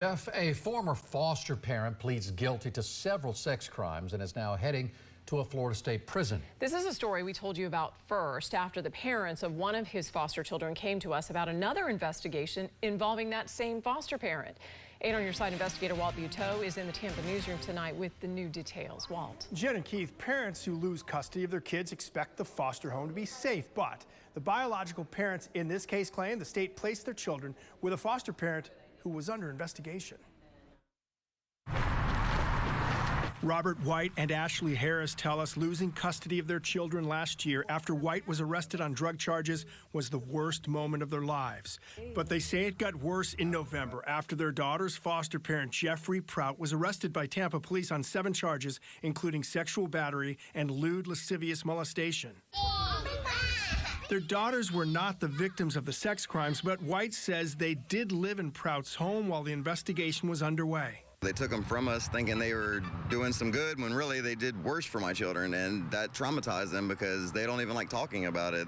A former foster parent pleads guilty to several sex crimes and is now heading to a Florida state prison. This is a story we told you about first after the parents of one of his foster children came to us about another investigation involving that same foster parent. 8 on Your Side investigator Walt Buteau is in the Tampa newsroom tonight with the new details. Walt. Jen and Keith, parents who lose custody of their kids expect the foster home to be safe, but the biological parents in this case claim the state placed their children with a foster parent who was under investigation. Robert White and Ashley Harris tell us losing custody of their children last year after White was arrested on drug charges was the worst moment of their lives. But they say it got worse in November after their daughter's foster parent, Jeffrey Prout, was arrested by Tampa police on 7 charges, including sexual battery and lewd lascivious molestation. Their daughters were not the victims of the sex crimes, but White says they did live in Prout's home while the investigation was underway. They took them from us thinking they were doing some good when really they did worse for my children, and that traumatized them because they don't even like talking about it.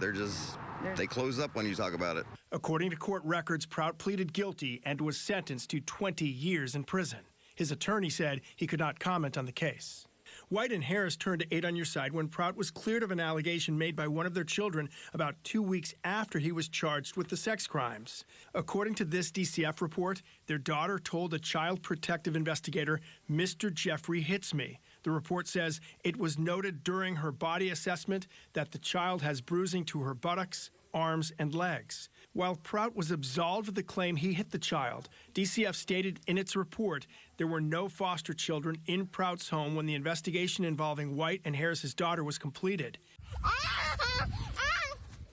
They close up when you talk about it. According to court records, Prout pleaded guilty and was sentenced to 20 years in prison. His attorney said he could not comment on the case. White and Harris turned to 8 on Your Side when Prout was cleared of an allegation made by one of their children about 2 weeks after he was charged with the sex crimes. According to this DCF report, their daughter told a child protective investigator, "Mr. Jeffrey hits me." The report says it was noted during her body assessment that the child has bruising to her buttocks, arms, and legs. While Prout was absolved of the claim he hit the child, DCF stated in its report there were no foster children in Prout's home when the investigation involving White and Harris's daughter was completed.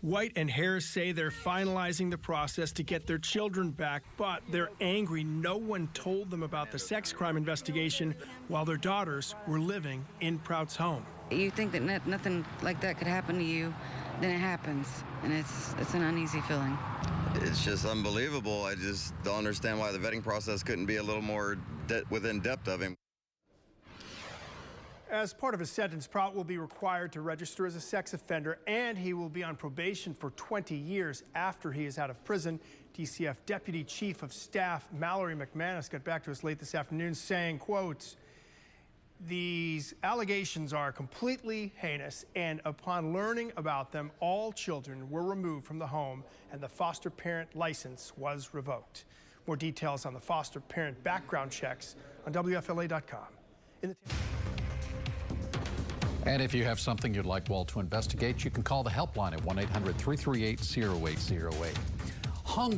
White and Harris say they're finalizing the process to get their children back, but they're angry no one told them about the sex crime investigation while their daughters were living in Prout's home. You think that nothing like that could happen to you, then it happens, and it's an uneasy feeling. It's just unbelievable. I just don't understand why the vetting process couldn't be a little more within depth of him. As part of his sentence, Prout will be required to register as a sex offender, and he will be on probation for 20 years after he is out of prison. DCF Deputy Chief of Staff Mallory McManus got back to us late this afternoon saying, quote, "These allegations are completely heinous, and upon learning about them, all children were removed from the home and the foster parent license was revoked." More details on the foster parent background checks on WFLA.com. And if you have something you'd like Walt to investigate, you can call the helpline at 1-800-338-0808. Hunger